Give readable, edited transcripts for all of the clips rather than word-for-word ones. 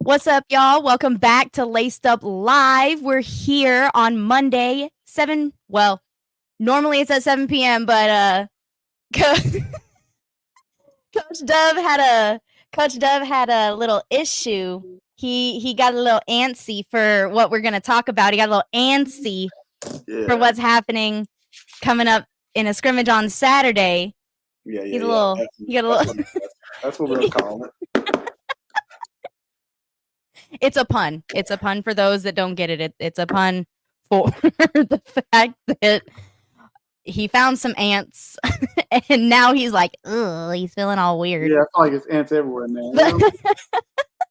What's up, y'all? Welcome back to LacedUp Live. We're here on Monday, normally it's at 7 p.m., but Coach Dove had a little issue. He got a little antsy for what we're gonna talk about. He got a little antsy for what's happening coming up in a scrimmage on Saturday. He's a little. That's what we're calling it. It's a pun. It's a pun for those that don't get it. It's a pun for the fact that he found some ants and now he's like, ugh, he's feeling all weird. Yeah, I feel like it's ants everywhere, man.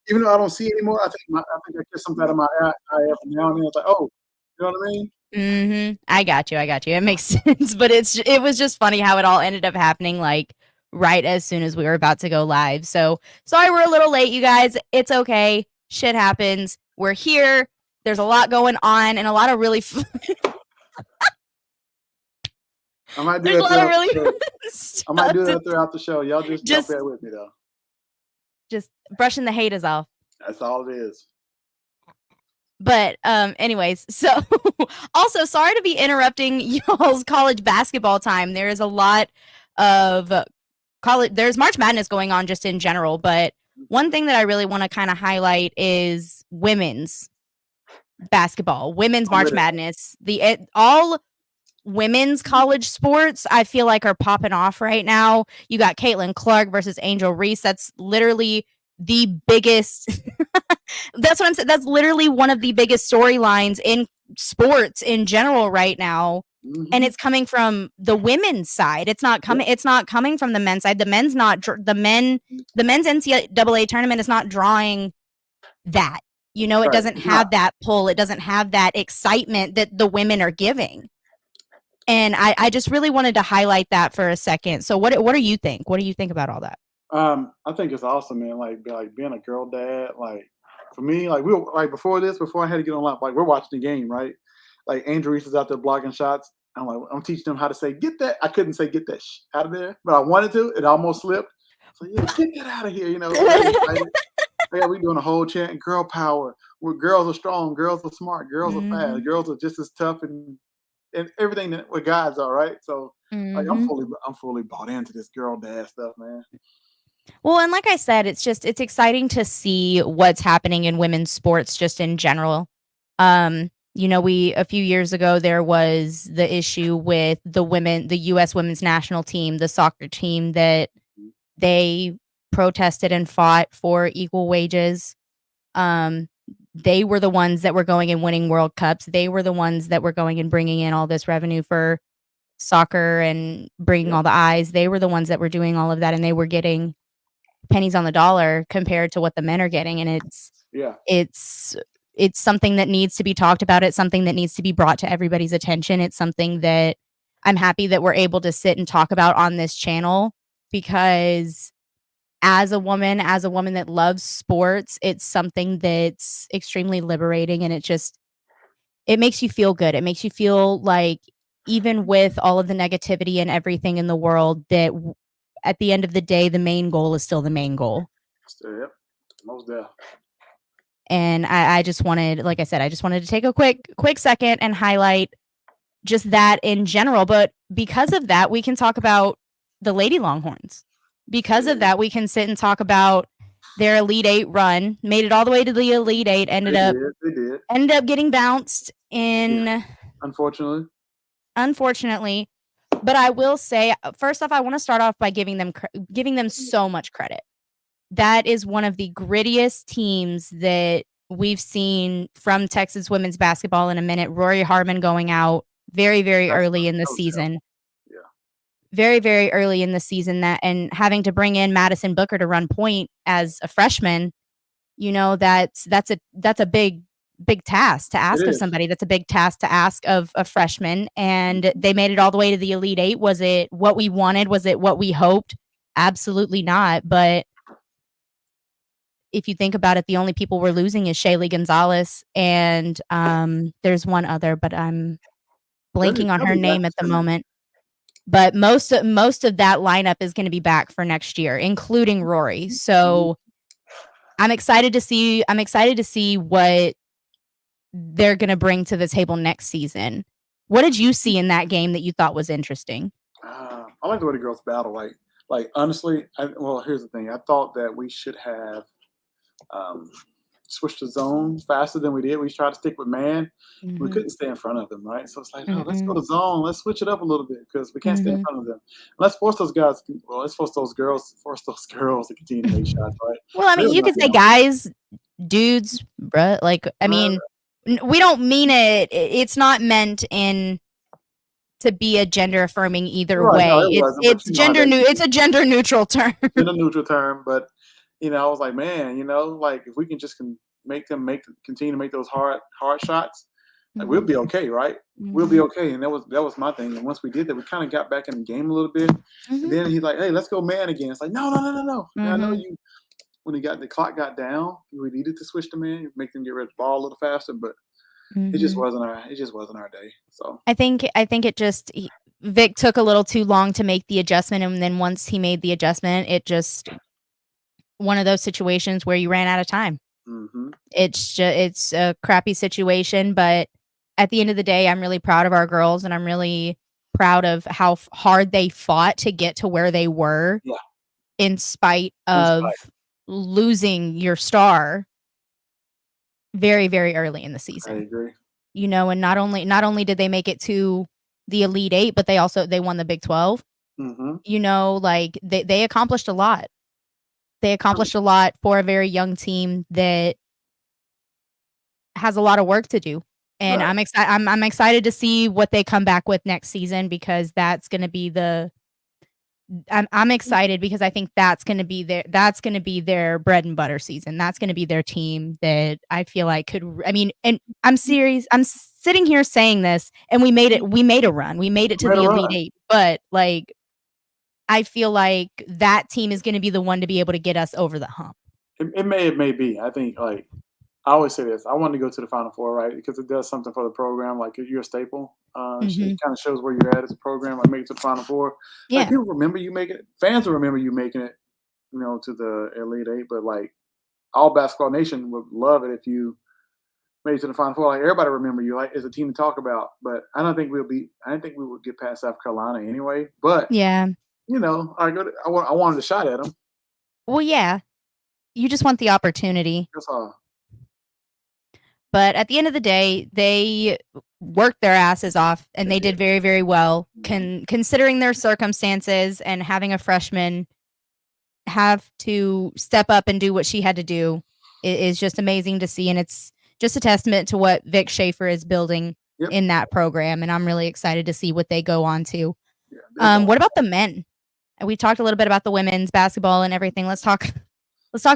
Even though I don't see anymore, I think I get something out of my eye every now and then. It's like, oh, you know what I mean? Mm-hmm. I got you. It makes sense, but it was just funny how it all ended up happening like right as soon as we were about to go live. So sorry we're a little late, you guys. It's okay. Shit happens. We're here. There's a lot going on and a lot of really I might do that throughout the show. Y'all just jump there with me though. Just brushing the haters off. That's all it is. But anyways, so also sorry to be interrupting y'all's college basketball time. There is a lot of there's March Madness going on just in general, but one thing that I really want to kind of highlight is women's basketball, women's March Madness. All women's college sports, I feel like, are popping off right now. You got Caitlin Clark versus Angel Reese. That's literally the biggest. That's what I'm saying. That's literally one of the biggest storylines in sports in general right now. Mm-hmm. And it's coming from the women's side. It's not coming. It's not coming from the men's side. The men's men's NCAA tournament is not drawing that. You know, it doesn't have that pull. It doesn't have that excitement that the women are giving. And I just really wanted to highlight that for a second. So what do you think? What do you think about all that? I think it's awesome, man. Like being a girl dad. Like for me, like we were like before I had to get online. Like we're watching the game, right? Like Angel Reese is out there blocking shots. I'm teaching them how to say get that. I couldn't say get that out of there, but I wanted to. It almost slipped. So yeah, get that out of here. You know. Yeah, we're doing a whole chant, girl power. Where girls are strong, girls are smart, girls are fast, girls are just as tough and everything that what guys are, right? So like I'm fully bought into this girl dad stuff, man. Well, and like I said, it's exciting to see what's happening in women's sports just in general. You know, a few years ago there was the issue with the US women's national team, the soccer team, that they protested and fought for equal wages. They were the ones that were going and winning World Cups. They were the ones that were going and bringing in all this revenue for soccer and bringing all the eyes. They were the ones that were doing all of that, and they were getting pennies on the dollar compared to what the men are getting. And it's something that needs to be talked about. It's something that needs to be brought to everybody's attention. It's something that I'm happy that we're able to sit and talk about on this channel, because as a woman that loves sports, it's something that's extremely liberating, and it makes you feel good. It makes you feel like even with all of the negativity and everything in the world, that at the end of the day, the main goal is still the main goal. Yep, most definitely. And I just wanted to take a quick second and highlight just that in general. But because of that, we can talk about the Lady Longhorns. Because of that, we can sit and talk about their Elite Eight run. Made it all the way to the Elite Eight. Ended up getting bounced in. Yeah. Unfortunately, but I will say, first off, I want to start off by giving them so much credit. That is one of the grittiest teams that we've seen from Texas women's basketball in a minute. Rory Harmon going out very, very early in the season. Very, very early in the season, and having to bring in Madison Booker to run point as a freshman, you know, that's a big task to ask of somebody. That's a big task to ask of a freshman. And they made it all the way to the Elite Eight. Was it what we wanted? Was it what we hoped? Absolutely not. But if you think about it, the only people we're losing is Shaylee Gonzalez, and there's one other, but I'm blanking on her name at the moment. But most of that lineup is going to be back for next year, including Rory. So I'm excited to see what they're gonna bring to the table next season. What did you see in that game that you thought was interesting? I like the way the girls battle. Like honestly, well, here's the thing. I thought that we should have um, switched the zone faster than we did. We tried to stick with man. We Mhm. couldn't stay in front of them, right? So it's like, oh, let's go Mm-mm. to zone. Let's switch it up a little bit because we can't stay in Mhm. front of them. Let's force those guys. Well, let's force those girls to continue to make shots, right? Well, I They're mean, you not could say down. guys, dudes, bruh, like, I Right, mean, we don't mean it's not meant in to be a gender affirming either right. No, way. it It's wasn't. But it's you know how gender that new can it's be a gender neutral term. in a neutral term. But I was like, man, like if we can just make them continue to make those hard shots, like we'll Mhm. be okay, right? We'll be Mhm. okay. And that was my thing. And once we did that, we kind of got back in the game a little bit. And Mhm. then he's like, hey, let's go man again. It's like, no, no, no, no, no. And I know Mhm. you when the clock got down, we needed to switch to man, make them get rid of the ball a little faster, but Mhm. it just wasn't our day. So I think it just Vic took a little too long to make the adjustment, and then once he made the adjustment, it just one of those situations where you ran out of time. hmm It's a crappy situation, but at the end of the day, I'm really proud of our girls, and I'm really proud of how hard they fought to get to where they were yeah, in spite in spite. of losing your star very, very early in the I season. agree. And not only did they make it to the Elite 8, but they won the Big 12. hmm Like, they accomplished a lot. They accomplished a lot for a very young team that has a lot of work to do. And Right. I'm excited to see what they come back with next season because I'm excited because I think that's gonna be their bread and butter season. That's gonna be their team that I feel like I mean, and I'm serious. I'm sitting here saying this, and we made a run. We made it to Made a the Elite run. 8, but, like, I feel like that team is gonna be the one to be able to get us over the hump. It may be. I think like I always say this. I want to go to the Final Four, right? Because it does something for the program. Like you're a staple. It Mhm. kind of shows where you're at as a program. Like make it to the Final Four. Like Yeah. people remember you making it. Fans will remember you making it. To the Elite Eight. But like all basketball nation would love it if you made it to the Final Four. Like everybody remember you like as a team to talk about. But I don't think we'll be. I don't think we would get past South Carolina anyway. But Yeah. I wanted a shot at them. Well, yeah. You just want the opportunity. That's all. But at the end of the day, they worked their asses off and They they did. did very, very well Mhm. considering their circumstances and having a freshman have to step up and do what she had to do is just amazing to see. And it's just a testament to what Vic Schaefer is building Yep. in that program. And I'm really excited to see what they go on to. Yeah. They're going. What about the men? We talked a little bit about the women's basketball and everything. Let's talk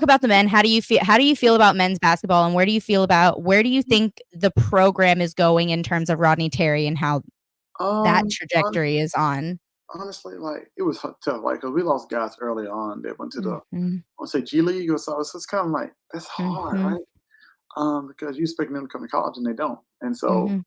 about the men. How do you feel about men's basketball and where do you think the program is going in terms of Rodney Terry and how that Um. trajectory is on? Honestly, like it was tough, like 'cause we lost guys early on that went to the I Mhm. want to say G League or so. So it's kind of like that's hard, Mhm. right? Because you expect them to come to college and they don't, and so Mhm.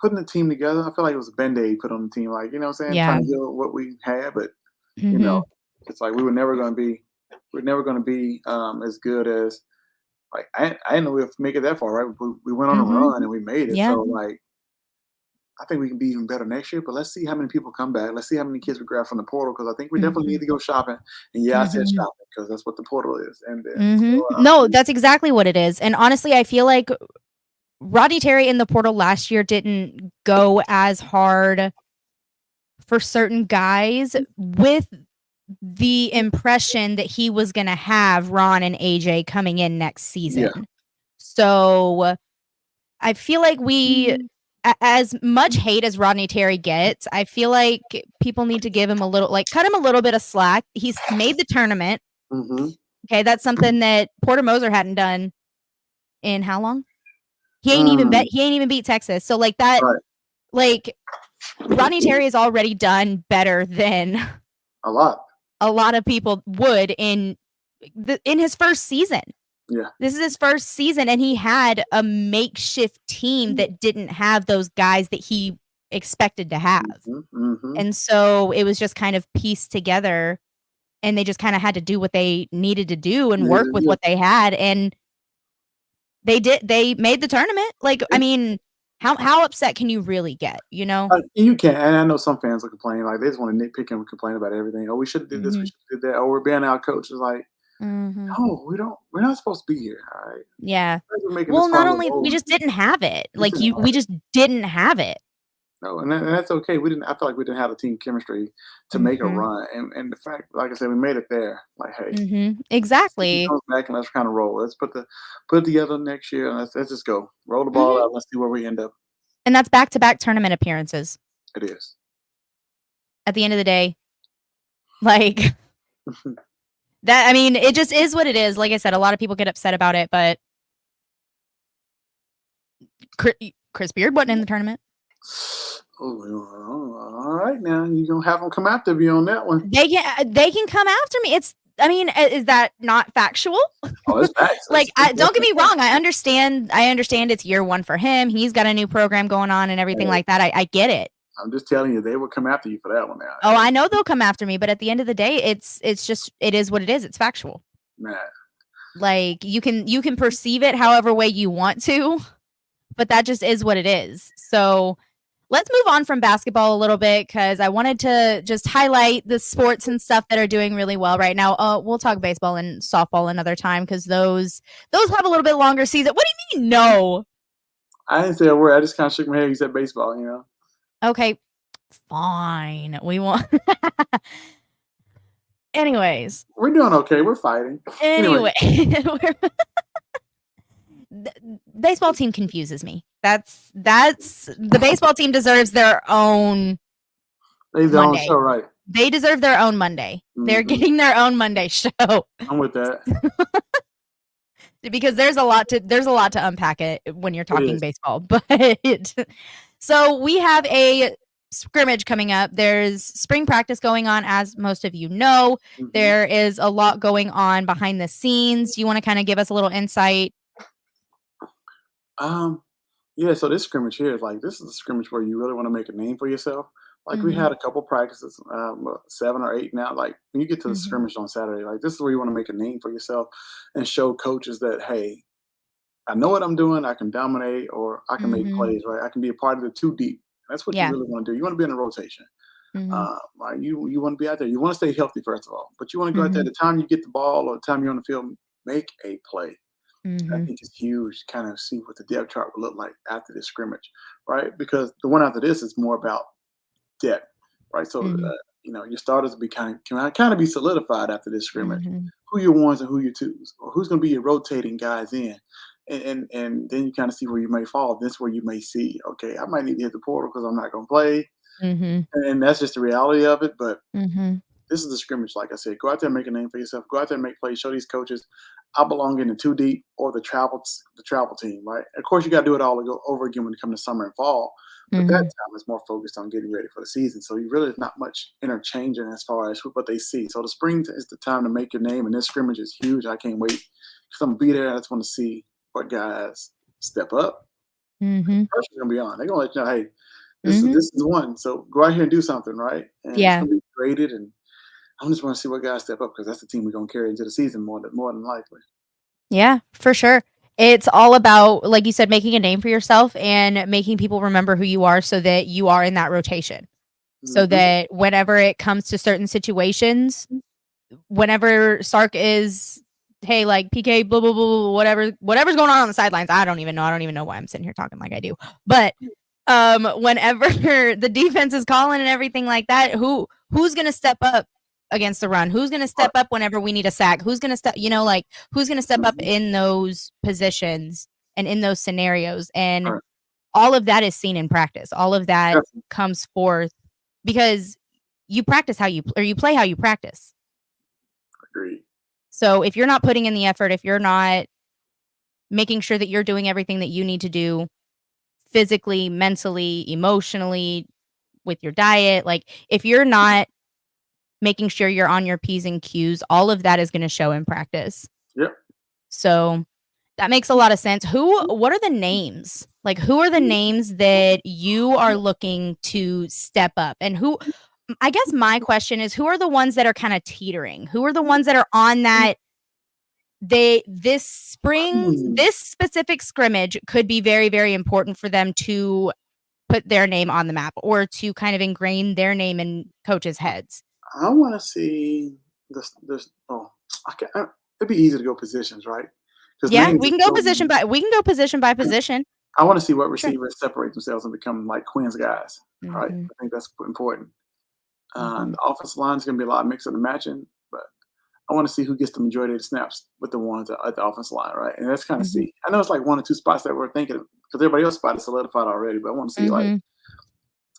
putting the team together, I feel like it was a band aid put on the team, like what I'm saying, trying Yeah. to heal what we had, but you know, Mhm. it's like we're never going to be as good as like I didn't know we'd make it that far, right? We went on a Mhm. run and we made it, Yeah. so like I think we can be even better next year, but let's see how many people come back. Let's see how many kids we grab from the portal because I think we definitely need Mhm. to go shopping. And yeah, I said Mhm. shopping because that's what the portal is. And then Mhm. No, that's exactly what it is. And honestly, I feel like Rodney Terry in the portal last year didn't go as hard for certain guys with the impression that he was gonna have Ron and AJ coming in next yeah, season. So, I feel like as much hate as Rodney Terry gets, I feel like people need to give him cut him a little bit of slack. He's made the tournament. hmm Okay, that's something that Porter Moser hadn't done in how long? mm, He ain't even beat Texas. So, like, that right, like, Rodney Terry has already done better than a lot. a lot of people would in his first season. Yeah, This is his first season, and he had a makeshift team that didn't have those guys that he expected to have. hmm And so it was just kind of pieced together and they just kind of had to do what they needed to do and work with Yeah, what they had, and they made the tournament. Like, I yeah. mean, how upset can you really get, you know? You can, and I know some fans will complain, like, they just wanna nitpick and complain about everything. "Oh, we should've did this, we Mhm. should've did that. Oh, we're banning our coach." It's like, Mhm. "No, we're not supposed to be here, alright? Yeah. You guys are making this Well, not fun of the only we moment." just didn't have it. We Like, shouldn't we have it. just didn't have it. No, and that's okay. We didn't I feel like we didn't have the team chemistry to make a Mhm. run, and the fact like I said, we made it there. Like, "Hey, Mhm. season Exactly. comes back and let's kinda roll. Let's put it together next year and let's just go. Roll the ball Mhm. out. Let's see where we end up." And that's back-to-back tournament appearances. It is. At the end of the day, like, that I mean, it just is what it is. Like I said, a lot of people get upset about it, but Chris Beard wasn't in the tournament. Oh, alright now. You're gonna have them come after me on that one. They can come after me. It's I mean, is that not factual? Oh, it's facts. Like, It's don't get definitely me facts. wrong, I understand it's year 1 for him. He's got a new program going on and everything Hey, like that. I get it. I'm just telling you, they will come after you for that one now. Oh, Hey, I know they'll come after me, but at the end of the day, it's just it is what it is. It's factual. man. Like, you can perceive it however way you want to, but that just is what it is. So, let's move on from basketball a little bit because I wanted to just highlight the sports and stuff that are doing really well right now. We'll talk baseball and softball another time because those have a little bit longer season. What do you mean? No. I didn't say a word. I just kinda shook my head. You said baseball, you know? Okay, fine. We want. Anyways, We're doing okay. We're fighting. Anyway, anyway, baseball team confuses me. That's the baseball team deserves their own they their own Monday. show, right? They deserve their own Monday. They're Mhm. getting their own Monday show. I'm with that. Because there's a lot to unpack it when you're It talking is. baseball. But so we have a scrimmage coming up. There's spring practice going on, as most of you know. Mhm. There is a lot going on behind the scenes. Do you want to kind of give us a little insight? Um, yeah, so this scrimmage here is like this is a scrimmage where you really want to make a name for yourself. Like we Mhm. had a couple practices, 7 or 8 now. Like when you get to the Mhm. scrimmage on Saturday, like this is where you want to make a name for yourself and show coaches that hey, I know what I'm doing. I can dominate or I can make Mhm. plays. Right, I can be a part of the two deep. That's what you Yeah. really want to do. You want to be in a rotation. Mhm. Like you want to be out there. You want to stay healthy first of all, but you want to go out there. Mhm. The time you get the ball or the time you're on the field, make a play. I Mhm. think it's huge to kind of see what the depth chart will look like after this scrimmage, right? Because the one after this is more about depth, right? So, Mhm. your starters will be kind of be solidified after this scrimmage. Mhm. Who your ones and who your twos, or who's going to be your rotating guys in, and then you kind of see where you may fall. This where you may see, okay, I might need to hit the portal because I'm not going to play, Mhm. and that's just the reality of it. But Mhm. this is the scrimmage, like I said. Go out there and make a name for yourself. Go out there and make plays. Show these coaches I belong in the two deep or the travel team, right? Of course, you got to do it all over again when it comes to summer and fall. But that Mhm. time is more focused on getting ready for the season. So you really not much interchanging as far as what they see. So the spring is the time to make your name, and this scrimmage is huge. I can't wait because I'm gonna be there. I just want to see what guys step up. Mhm. Pressure's gonna be on. They're gonna let you know, hey, this is Mhm. this is one. So go out here and do something, right? And it's Yeah. gonna be graded and I just want to see what guys step up because that's the team we're gonna carry into the season more than likely. Yeah, for sure. It's all about, like you said, making a name for yourself and making people remember who you are so that you are in that rotation. So Hmm. that whenever it comes to certain situations, whenever Sark is, hey, like PK, blah, blah, blah, blah, whatever's going on the sidelines, I don't even know. I don't even know why I'm sitting here talking like I do. But whenever the defense is calling and everything like that, who's gonna step up against the run? Who's gonna Right. step up whenever we need a sack? Who's gonna step, like who's gonna step up Hmm. in those positions and in those scenarios? And Right. all of that is seen in practice. All of that Definitely comes forth because you practice or you play how you practice. agree. So if you're not putting in the effort, if you're not making sure that you're doing everything that you need to do physically, mentally, emotionally, with your diet, like if you're not making sure you're on your P's and Q's, all of that is going to show in practice. Yep. So that makes a lot of sense. What are the names? Like, who are the names that you are looking to step up? And I guess my question is, who are the ones that are kind of teetering? Who are the ones that are on that? This spring, this specific scrimmage could be very, very important for them to put their name on the map or to kind of ingrain their name in coaches' heads. I want to see this. Oh, it'd be easy to go positions, right? Because Yeah, names we is can go so position many. by position by position. I want to see what Sure. receivers separate themselves and become like Quinn's guys. Right. Mhm. I think that's important. The Mhm. offensive line is going to be a lot of mixing and matching, but I want to see who gets the majority of the snaps with the ones at the offensive line, right? And that's kind of Mhm. see. I know it's like one or two spots that we're thinking because everybody else's spot is solidified already, but I want to see like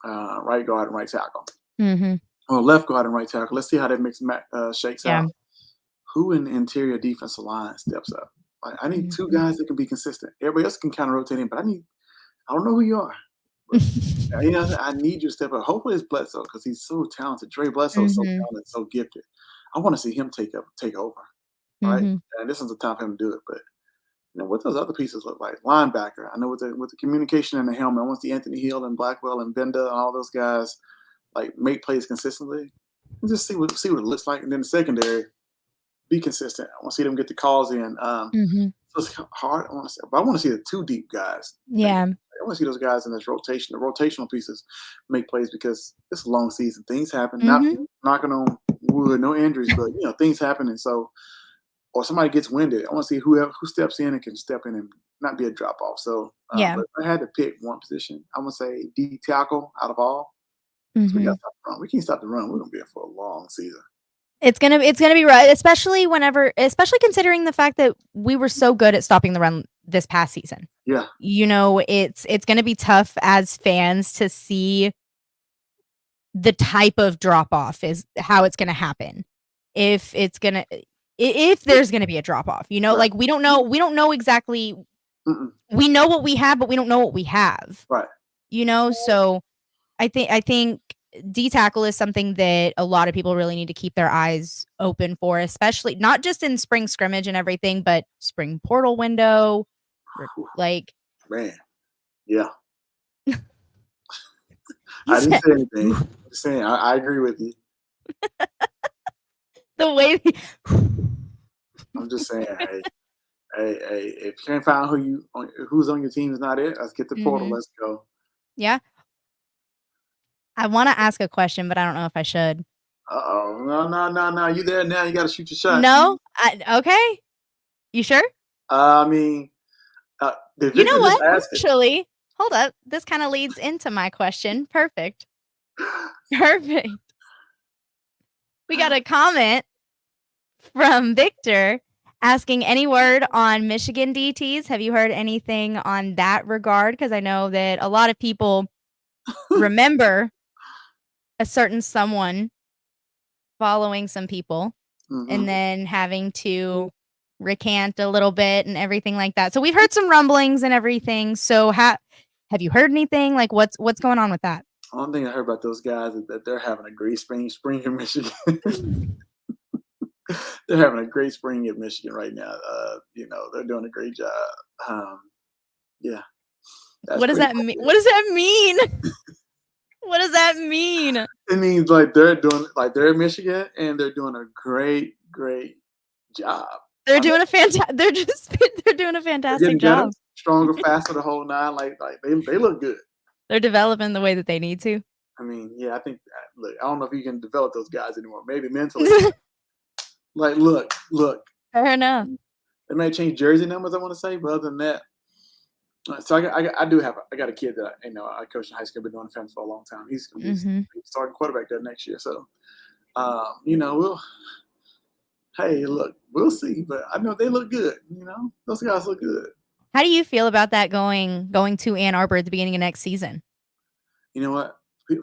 Mhm. right guard and right tackle, Mhm. or left guard and right tackle. Let's see how that shakes Yeah. out. Who in the interior defensive line steps up? Like, I need two Mhm. guys that can be consistent. Everybody else can kind of rotate in, but I don't know who you are, but you know, I need you to step up. Hopefully it's Bledsoe because he's so talented. Dre Bledsoe is so Mhm. talented, so gifted. I want to see him take over, right? Mhm. And this is the time for him to do it. But what those other pieces look like? Linebacker. I know with the communication and the helmet. I want to see Anthony Hill and Blackwell and Benda and all those guys like make plays consistently and just see what it looks like. And then the secondary, be consistent. I want to see them get the calls in. Mhm. So it's hard. But I want to see the two deep guys. Yeah. I want to see those guys in this rotation, the rotational pieces, make plays because it's a long season. Things happen. Not Mhm. knocking on wood, no injuries, but things happen, and so or somebody gets winded. I want to see who steps in and can step in and not be a drop off. So, Yeah. but if I had to pick one position, I would say D tackle out of all. So we got to Mhm. stop the run. We can't stop the run. We're gonna be here for a long season. It's gonna be right, especially considering the fact that we were so good at stopping the run this past season. Yeah. It's gonna be tough as fans to see the type of drop off is how it's gonna happen. If it's gonna if there's gonna be a drop off, Right. like we don't know exactly. Mm-mm. We know what we have, but we don't know what we have. Right. So I think D tackle is something that a lot of people really need to keep their eyes open for, especially not just in spring scrimmage and everything, but spring portal window. Whew, Like man. Yeah. he I didn't said, say anything. I'm just saying I agree with you. the way. I'm just saying, hey, if you can't find who's on your team is not it, let's get the portal. Mhm. Let's go. Yeah, I want to ask a question, but I don't know if I should. Uh-oh. No. You there now. You got to shoot your shot. No, okay. You sure? I mean, did You know Victor just what? ask it? Actually, hold up. This kind of leads into my question. Perfect. Perfect. We got a comment from Victor asking any word on Michigan DTs. Have you heard anything on that regard? Because I know that a lot of people remember a certain someone following some people and Hmm. then having to recant a little bit and everything like that. So we've heard some rumblings and everything. So have you heard anything? Like what's going on with that? One thing I heard about those guys is that they're having a great spring in Michigan. They're having a great spring in Michigan right now. They're doing a great job. Um, yeah, that's What does pretty that much mean? What it. does that mean? What does that mean? It means they're in Michigan and they're doing a great job. They're I mean, doing a fanta they're just they're doing a they're fantastic getting better, job. stronger, faster, the whole nine. Like they look good. They're developing the way that they need to. I mean, yeah, I think. Look, I don't know if you can develop those guys anymore. Maybe mentally. Like, look. Fair enough. They may change jersey numbers. I want to say, but other than that, so I got a kid that I coached in high school. Been doing defense for a long time. He's gonna be Mhm. starting quarterback there next year. So, we'll hey, look, we'll see. But I know they look good. Those guys look good. How do you feel about that going to Ann Arbor at the beginning of next season? You know what?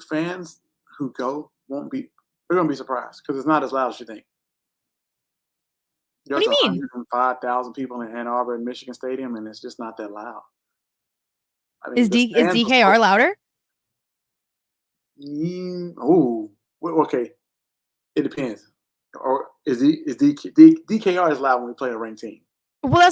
Fans who go won't be. They're gonna be surprised because it's not as loud as you think. What do There's you mean? 105,000 people in Ann Arbor and Michigan Stadium, and it's just not that loud. I Is mean, the D is stands DKR louder? oh, okay. It depends. Or DKR is loud when we play a ranked team. Well,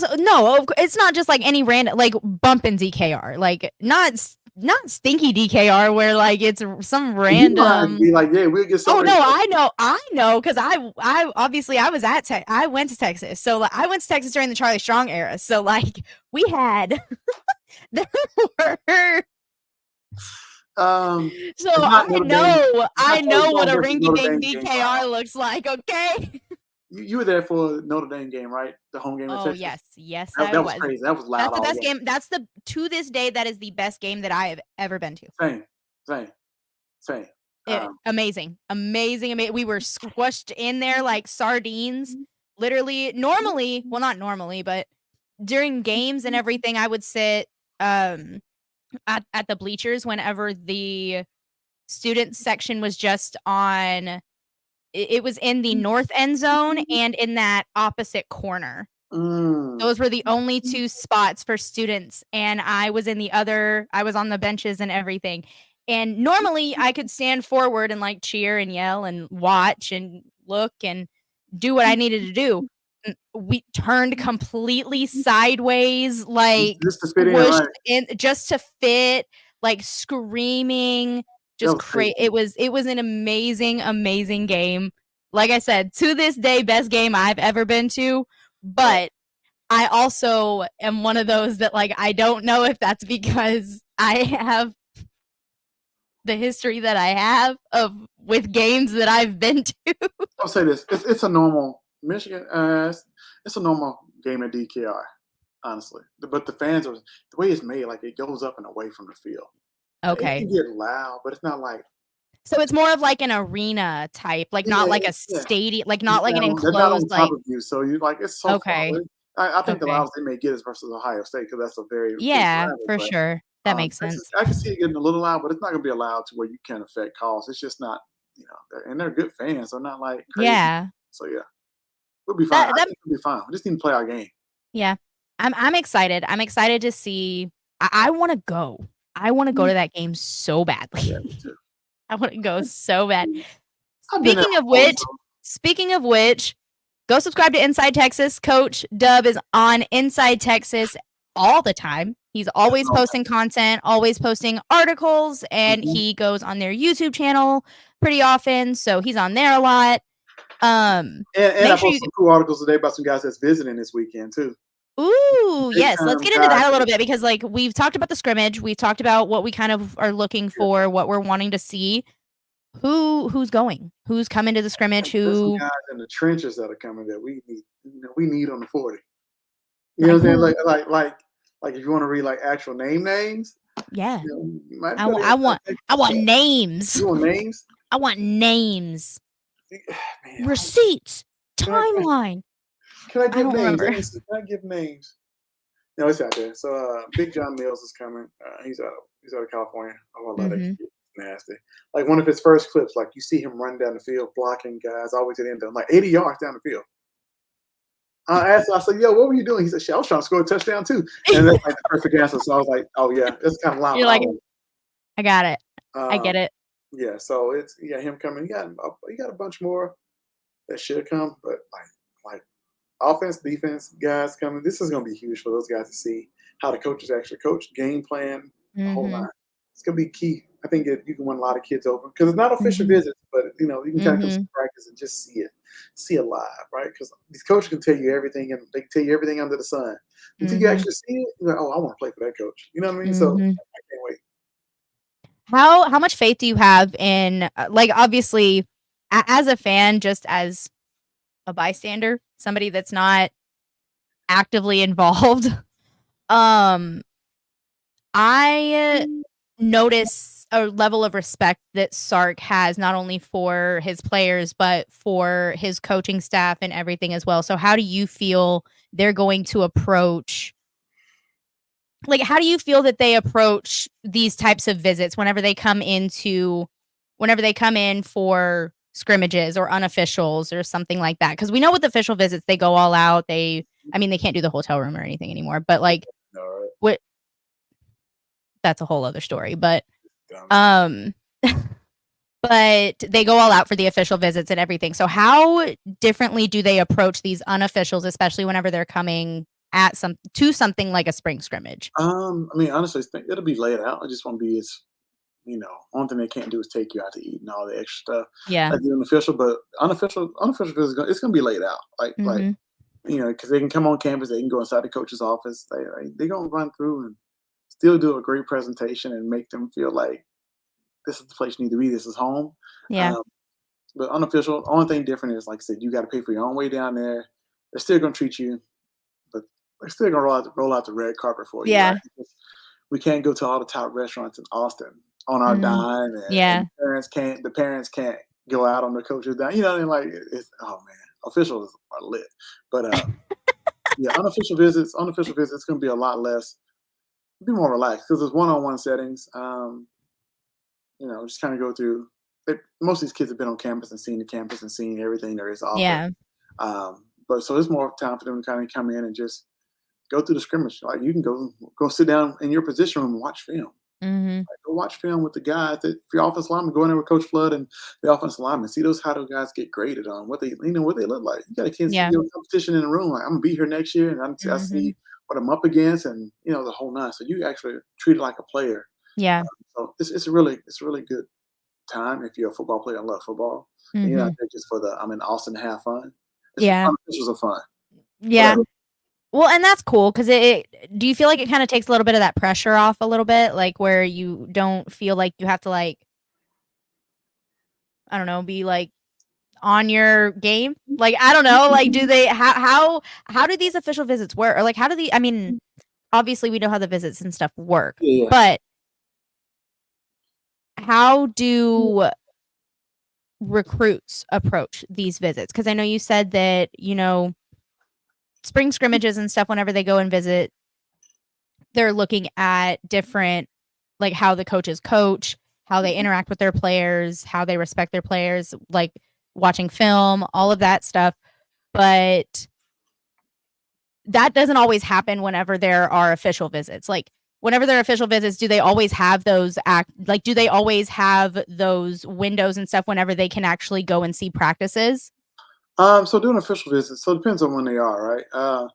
it's not just like any random like bumping DKR. Like not not stinky DKR where like it's some And you might random. be like, yeah, we'll get Oh something. no, I know, because I obviously I was I went to Texas, so like I went to Texas during the Charlie Strong era, so like we had there were so It's not Notre Dame. It's not I know what Charlotte a versus rinky Notre dink Dame game. DKR looks like, okay? You were there for the Notre Dame game, right? The home game in Oh Texas. yes, That, I that was was. crazy. That was loud That's the all best game. game. That's the to this day that is the best game that I have ever been to. Same. Amazing. We were squished in there like sardines. Literally, normally, well, not normally, but during games and everything, I would sit um at the bleachers whenever the student section was just on. It was in the north end zone and in that opposite corner. Mm. Those were the only 2 spots for students, and I was on the benches and everything. And normally, I could stand forward and, like, cheer and yell and watch and look and do what I needed to do. We turned completely sideways, like, Just to fit in, squished right? in just to fit, like, screaming, That just was crazy. it was an amazing, amazing game. Like I said, to this day, best game I've ever been to, Right. but I also am one of those that, like, I don't know if that's because I have the history that I have with games that I've been to. I'll say this: it's a normal Michigan. It's a normal game at DKR, honestly. But the fans are the way it's made. Like it goes up and away from the field. It Okay. can get loud, but it's not like So it's more of like an arena type, like not like a yeah. stadium, like not like an They're not enclosed, on top like of you, so you like it's so far okay, away. I think the okay. loudest they may get is versus Ohio State because that's a very big Yeah, rival. for But sure. That makes Texas, sense. I can see it getting a little loud, but it's not going to be allowed to where you can affect calls. It's just not, they're good fans. They're not like crazy. Yeah. So yeah, we'll be fine. That I that think we'll be fine. We just need to play our game. yeah. I'm excited. I'm excited to see. I wanna go. I wanna go to that game so Yeah, badly. me too. I wanna go so bad. I've been there Speaking of before, which so speaking of which, go subscribe to Inside Texas. Coach Dub is on Inside Texas all the time. He's that's always all. posting content, always posting articles, and Mhm. he goes on their YouTube channel pretty often, so he's on there a lot. And I Make sure posted you some cool articles today about some guys that's visiting this weekend too. Ooh, Big yes, let's time get into guys. that a little bit because, like, we've talked about the scrimmage, we've talked about what we kind of are looking Yeah, for, what we're wanting to see. Who's going? Who's coming to the scrimmage? there's some Who guys in the trenches that are coming that we need. We need on the 40. You know like what I'm saying? who? Like if you want to read like actual names, Yeah. you might I go want to I Inside want I Texas. want names. You want names? I want names. Man, Receipts. can I Timeline. can I I give don't names? remember. Let me see. Can I give names? No, it's out there. So Big John Mills is coming. He's out of California. Oh, I love that Mhm. kid. Nasty. Like one of his first clips, like you see him run down the field, blocking guys always at the end of like 80 yards down the field. I asked him, I said, "Yo, what were you doing?" He said, "Shit, I was trying to score a touchdown too." And that's like the perfect answer. So I was like, "Oh yeah, it's kind of loud, You're but I like, want "I got it. it." I get it." Yeah, so it's him coming. He got a bunch more that should come, but like offense, defense guys coming. This is going to be huge for those guys to see how the coaches actually coach, game plan, the whole Mhm. nine. It's going to be key. I think you can win a lot of kids over because it's not official Mhm. visits, but you can kind of come to Mhm. practice and just see it live, right? Because these coaches can tell you everything, and they can tell you everything under the sun. Until you Mhm. actually see it, you're like, oh, I want to play for that coach. You know what I mean? So Mhm. I can't wait. How much faith do you have in, like, obviously, as a fan, just as a bystander, somebody that's not actively involved, um, I notice a level of respect that Sark has not only for his players, but for his coaching staff and everything as well. So how do you feel they're going to approach like, how do you feel that they approach these types of visits whenever they come in for scrimmages or unofficials or something like that? Because we know with official visits, they go all out. I mean, they can't do the hotel room or anything anymore, but, like, All right. what that's a whole other story, Dumb. um, but they go all out for the official visits and everything. So how differently do they approach these unofficials, especially whenever they're coming? at something like a spring scrimmage? I mean, honestly, it'll be laid out. I just want to be as one thing they can't do is take you out to eat and all the extra stuff. Yeah. Like the unofficial, but unofficial visit, it's gonna be laid out. Mhm. Because they can come on campus, they can go inside the coach's office. They gonna run through and still do a great presentation and make them feel like this is the place you need to be. This is home. Yeah. Um, but unofficial, only thing different is like I said, you got to pay for your own way down there. They're still gonna treat you, but they're still gonna roll out the red carpet for you, right? Yeah. Because we can't go to all the top restaurants in Austin on our Mhm. dime, and Yeah. the parents can't go out on the coach's dime. You know, what I mean? Like it's oh man, officials are lit, but yeah, unofficial visits, it's gonna be a lot less, be more relaxed because it's one-on-one settings. Just kind of go through. Most of these kids have been on campus and seen the campus and seen everything there is to offer. Yeah. But so it's more time for them to kind of come in and just go through the scrimmage. Like you can go sit down in your position room and watch film. Mhm. Like, go watch film with the guys that if you're offensive lineman, go in there with Coach Flood and the offensive lineman. See how those guys get graded on what they look like. You got a kid Yeah. competition in the room. Like I'm gonna be here next year, and I see Mhm. what I'm up against, and the whole nine. So you actually treat it like a player. Yeah. So it's a really good time if you're a football player and love football, and you're not Mhm. there just for I'm in Austin to have fun. It's Yeah. unofficials are fun. Yeah. Whatever. Well, and that's cool because do you feel like it kinda takes a little bit of that pressure off a little bit? Like, where you don't feel like you have to, like, I don't know, be, like, on your game? Like, I don't know, like, do they how do these official visits work? Or, like, how do the I mean, obviously, we know how the visits and stuff work, Yeah, but how yeah. do recruits approach these visits? Because I know you said that, spring scrimmages and stuff, whenever they go and visit, they're looking at different like, how the coaches coach, how they interact with their players, how they respect their players, like, watching film, all of that stuff, but that doesn't always happen whenever there are official visits. Like, whenever there are official visits, do they always have do they always have those windows and stuff whenever they can actually go and see practices? So doing official visits, so it depends on when they are, right?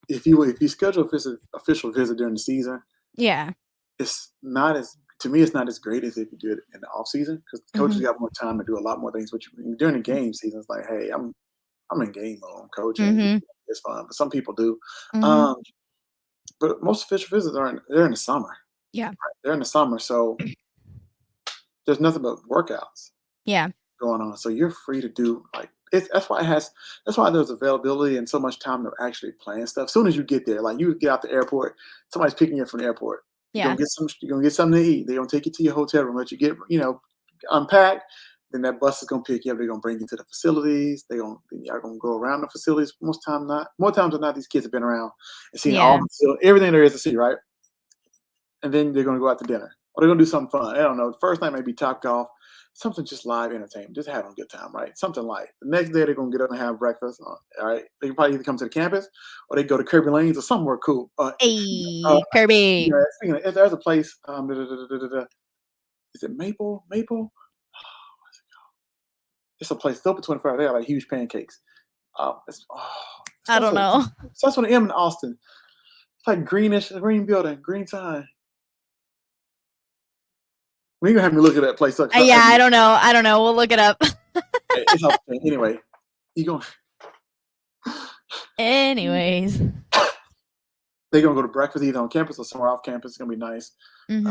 If you schedule official visit during the season, Yeah. it's not as to me it's not as great as if you do it in the off season because the coaches Mhm. got more time to do a lot more things. Which during the game season, it's like, hey, I'm in game mode, I'm coaching, Mhm. it's fun. But some people do. Mhm. Um, but most official visits they're in the summer. Yeah. They're in the summer, so there's nothing but workouts Yeah. going on. So you're free to do like that's why there's availability and so much time to actually plan stuff. As soon as you get there, like you get out the airport, somebody's picking you up from the airport. Yeah. You're gonna get something to eat. They're gonna take you to your hotel room, let you get, unpacked. Then that bus is gonna pick you up. They're gonna bring you to the facilities. Then y'all gonna go around the facilities. More times than not, these kids have been around and seen Yeah. everything there is to see, right? And then they're gonna go out to dinner. Or they're gonna do something fun. I don't know. The first night may be Top Golf, something just live entertainment, just having a good time, right? Something light. The next day they're gonna get up and have breakfast. All right. They can probably either come to the campus or they go to Kirby Lanes or somewhere cool. Hey, Kirby. If there's a place, is it Maple? Maple? It's a place. It's open 24 hours. They have like huge pancakes. It I don't know. starts with an M in Austin. It's like greenish, a green building, green sign. We gonna have me look at that place. Yeah, I don't know, we'll look it up. It's off the chain. Anyway, you going Anyways. they're gonna go to breakfast either on campus or somewhere off campus. It's gonna be nice. Mhm.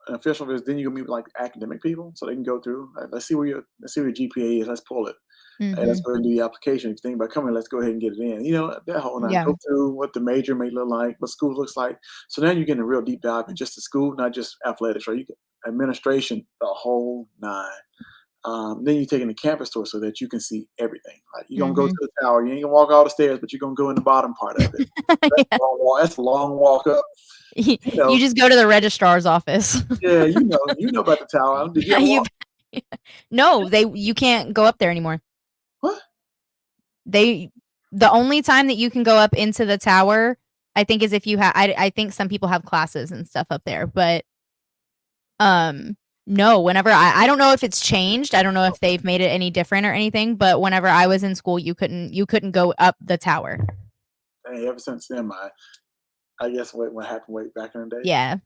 An official visit. Then you gonna meet with like academic people, so they can go through. Let's see what your GPA is. Let's pull it. Hey, let's Mhm. go ahead and do the application. If you think about coming, let's go ahead and get it in. That whole nine. Yeah. Go through what the major may look like, what school looks like. So now you're getting a real deep dive in just the school, not just athletics, right? You get administration, the whole nine. Then you're taking the campus tour so that you can see everything. Like you're gonna go to Mhm. the tower. You ain't gonna walk all the stairs, but you're gonna go in the bottom part of it. That's Yeah. a long walk. That's a long walk up. You You know, just go to the registrar's office. yeah, you know about the tower. Did you ever You walk? No, you can't go up there anymore. What? They the only time that you can go up into the tower, I think, is if you have I think some people have classes and stuff up there, but, um, no, whenever I don't know if it's changed, I don't know if they've made it any different or anything, but whenever I was in school, you couldn't go up the tower. Hey, ever since then, I guess what happened way back in the day. Yeah.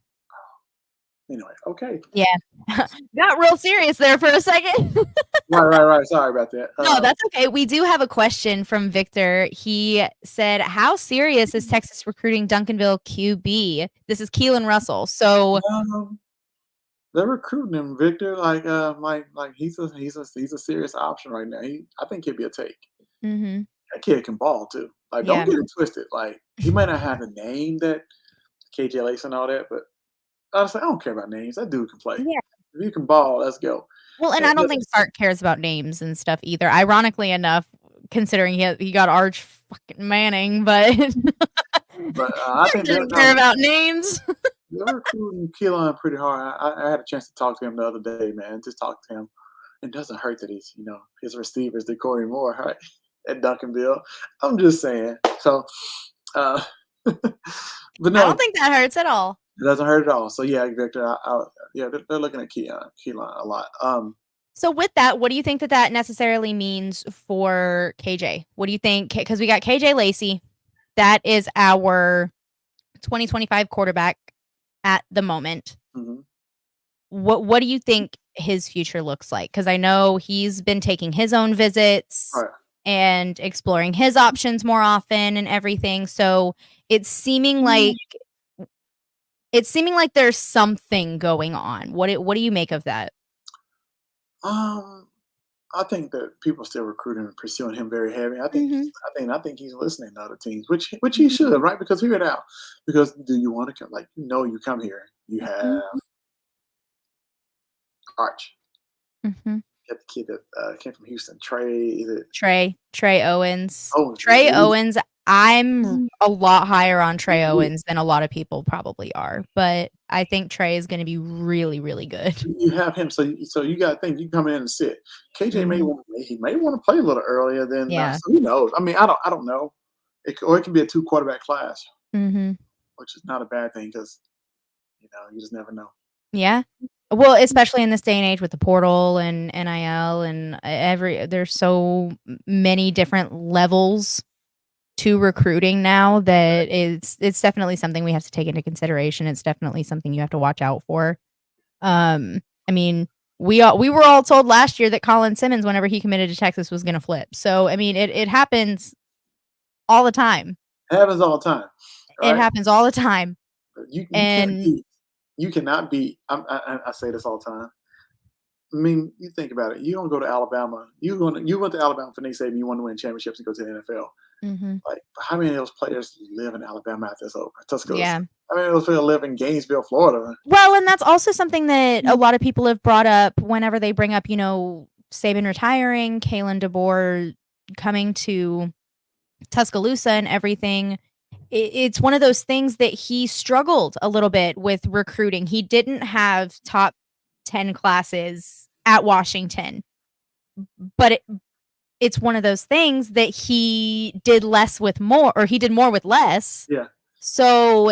Anyway, okay. Yeah. Got real serious there for a second. Right. Sorry about that. No, that's okay. We do have a question from Victor. He said, "How serious is Texas recruiting Duncanville QB?" This is Keelan Russell. So um, they're recruiting him, Victor. Like he's a serious option right now. I think he'd be a take. Mhm. That kid can ball too. Like, don't Yeah. get it twisted. Like, he might not have the name that KJ Lace and all that, but honestly, I don't care about names. That dude can play. Yeah. If you can ball, let's go. Well, and And I don't think listen, Sark cares about names and stuff either. Ironically enough, considering he got Arch fucking Manning, but but I Sark think doesn't care about names. they're recruiting Keelan pretty hard. I had a chance to talk to him the other day, man. Just talk to him. It doesn't hurt that his receivers, the Corey Moore, right? At Duncanville. I'm just saying. So, uh, but I no, don't think that hurts at all. it doesn't hurt at all. So yeah, Victor, yeah, they're looking at Keelan a lot. So with that, what do you think that necessarily means for KJ? What do you think? Because we got KJ Laci. That is our 2025 quarterback at the moment. Mhm. What do you think his future looks like? Because I know he's been taking his own visits Right. and exploring his options more often and everything. So it's seeming like there's something going on. What do you make of that? Um, I think that people still recruiting and pursuing him very heavy. Mhm. I think he's listening to other teams, which he should, right? Because hear it out. Because do you want to come? Like, you come here, you have Mhm. Arch, Mhm. you have the kid that came from Houston, Trey. Is it? Trey Owens. Oh, Trey Owens, I'm a lot higher on Trey you Owens than a lot of people probably are, but I think Trey is gonna be really, really good. you have him, so you got to think you come in and sit. KJ Mhm. he may want to play a little earlier than Yeah. so who knows? I mean, I don't know. Or it can be a 2 quarterback class, Mhm. which is not a bad thing because you just never know. Yeah. Well, especially in this day and age with the portal and NIL and there's so many different levels to recruiting now that it's definitely something we have to take into consideration. It's definitely something you have to watch out for. I mean, we were all told last year that Colin Simmons, whenever he committed to Texas, was gonna flip. So, I mean, it happens all the time. It happens all the time, It right? happens all the time. You can't And beat. You cannot beat. I say this all the time. I mean, you think about it. You don't go to Alabama. You went to Alabama for Nick Saban. You want to win championships and go to the NFL. Mhm. Like, how many of those players live in Alabama after it's over? Tuscaloosa. Yeah. How many of those players live in Gainesville, Florida? Well, and that's also something that a lot of people have brought up whenever they bring up, Saban retiring, Kalen DeBoer coming to Tuscaloosa and everything. It's one of those things that he struggled a little bit with recruiting. He didn't have top 10 classes at Washington, but it's one of those things that he did less with more, or he did more with less. Yeah. So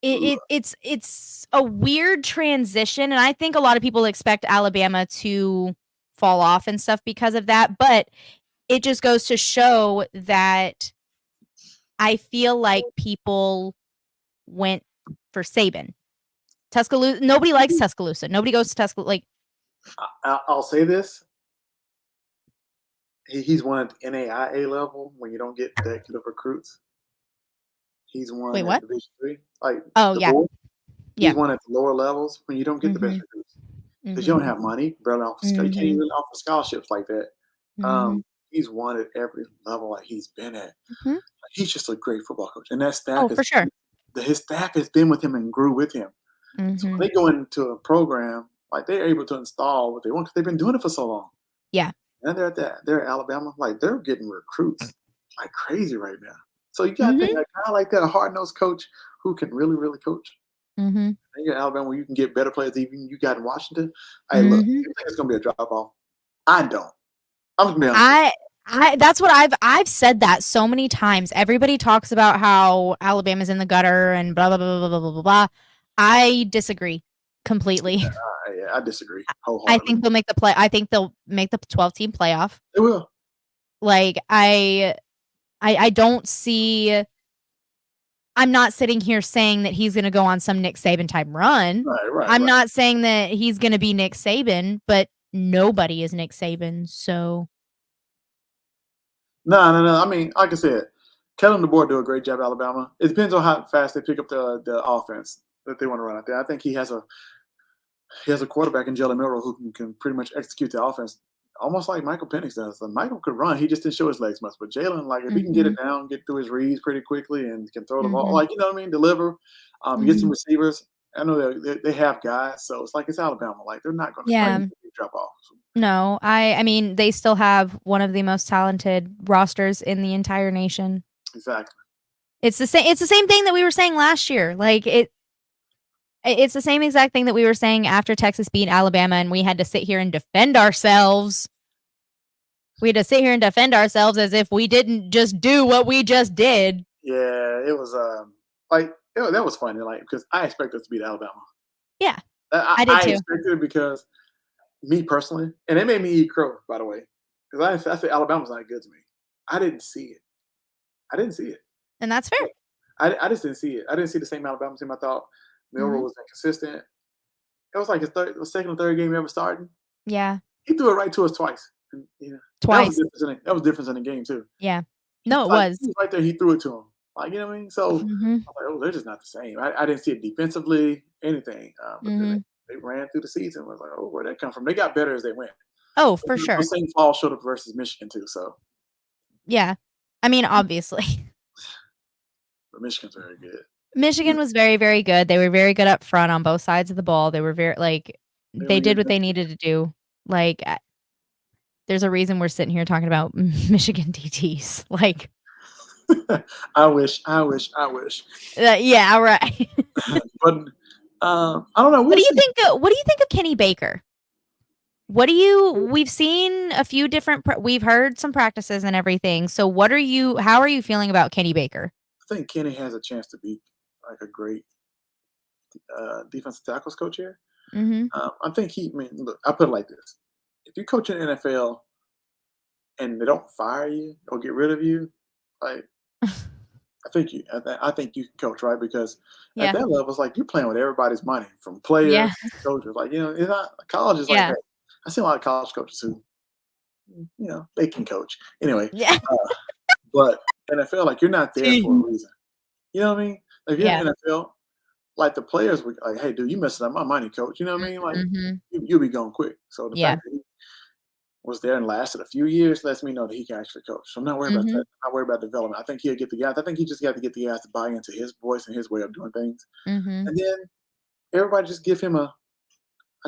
it's a weird transition, and I think a lot of people expect Alabama to fall off and stuff because of that, but it just goes to show that I feel like people went for Saban. Tuscaloosa, nobody likes Tuscaloosa. Nobody goes to Tuscaloosa. Like, I'll say this. He's won at the NAIA level when you don't get that good of recruits. He's wait, won at what? Division three, like Oh, the yeah, board. He's yeah. won at the lower levels when you don't get the best Mhm, recruits because you mhm, don't have money. Barely you can't mhm, even offer scholarships like that. mhm, He's won at every level like he's been at. mhm. He's just a great football coach, and that Oh, staff for sure. his staff has been with him and grew with him. So Mhm. when they go into a program, like they're able to install what they want because they've been doing it for so long. Yeah. And they're at Alabama, like they're getting recruits like crazy right now. So you got to think Mhm, a guy like that, a hard nosed coach who can really, really coach. mhm, And you're at Alabama where you can get better players even you got in Washington. Hey, look, mhm. you think it's gonna be a drop off? I don't. I'm gonna be honest with I that's what I've said that so many times. Everybody talks about how Alabama's in the gutter and blah blah blah blah blah blah blah. Blah. I disagree completely. you. I disagree I wholeheartedly. think they'll make the play. I think they'll make the 12 team playoff. They will. Like I don't see. I'm not sitting here saying that he's going to go on some Nick Saban type run. Right, right, I'm right. not saying that he's going to be Nick Saban, but nobody is Nick Saban. So No, no, no. I mean, like I said, Kellen DeBoer do a great job at Alabama. It depends on how fast they pick up the offense that they want to run out there. I think he has a quarterback in Jalen Milroe who can pretty much execute the offense almost like Michael Penix does. And Michael could run, he just didn't show his legs much. But Jalen, like if he can get mhm, it down, get through his reads pretty quickly, and can throw the ball, mhm, like you know what I mean, deliver, get some mhm. receivers. I know they have guys, so it's like it's Alabama. Like they're not going to like Yeah. drop off. So, No, I mean, they still have one of the most talented rosters in the entire nation. exactly. It's the same thing that we were saying last year. Like it's the same exact thing that we were saying after Texas beat Alabama and we had to sit here and defend ourselves. We had to sit here and defend ourselves as if we didn't just do what we just did. Yeah, it was like that was funny, like because I expected us to beat Alabama. Yeah, I did I too. expected it because me personally, and it made me eat crow, by the way, because I said Alabama's not good to me. I didn't see it. I didn't see it. And that's fair. I just didn't see it. I didn't see the same Alabama team. I thought Milroe Mhm. was inconsistent. It was like his second or third game ever starting. Yeah, He threw it right to us twice. And, twice. that was difference in the game too. Yeah. No, it He was. was right there. He threw it to him. Like you know what I mean. So I was Mhm, like, oh, they're just not the same. I didn't see it defensively, anything. But then mhm. they ran through the season. I was like, oh, where'd that come from? They got better as they went. Oh, for The sure. same fall showed up versus Michigan too. So, Yeah. I mean, obviously. but Michigan's very good. Michigan was very, very good. They were very good up front on both sides of the ball. They were very like They they only did get what they needed to do. Like there's a reason we're sitting here talking about Michigan DTs. Like I wish, I wish, I wish. yeah, right. But I don't know. What We'll do you see. think what do you think of Kenny Baker? What do you we've seen a few different we've heard some practices and everything. So what are you how are you feeling about Kenny Baker? I think Kenny has a chance to be like a great defensive tackles coach here. Mhm. I think he. I mean, look, I put it like this: if you coach in the NFL and they don't fire you or get rid of you, like I think you can coach right because at Yeah. that level, it's like you're playing with everybody's money from Yeah. players to coaches. Like it's not college is like Yeah. hey, I see a lot of college coaches who they can coach anyway, Yeah. but NFL like you're not there for Mhm. a reason. You know what I mean? Like, if you're in Yeah. the NFL, like the players were like, "Hey, dude, you messing up my money, coach." You know what I mean? Like Mhm. you'll be going quick. So the Yeah. fact that he was there and lasted a few years lets me know that he can actually coach. So I'm not worried about that. Mhm. I'm not worried about development. I think he'll get the guys. I think he just got to get the guys to buy into his voice and his way of doing things. Mhm. And then everybody just give him a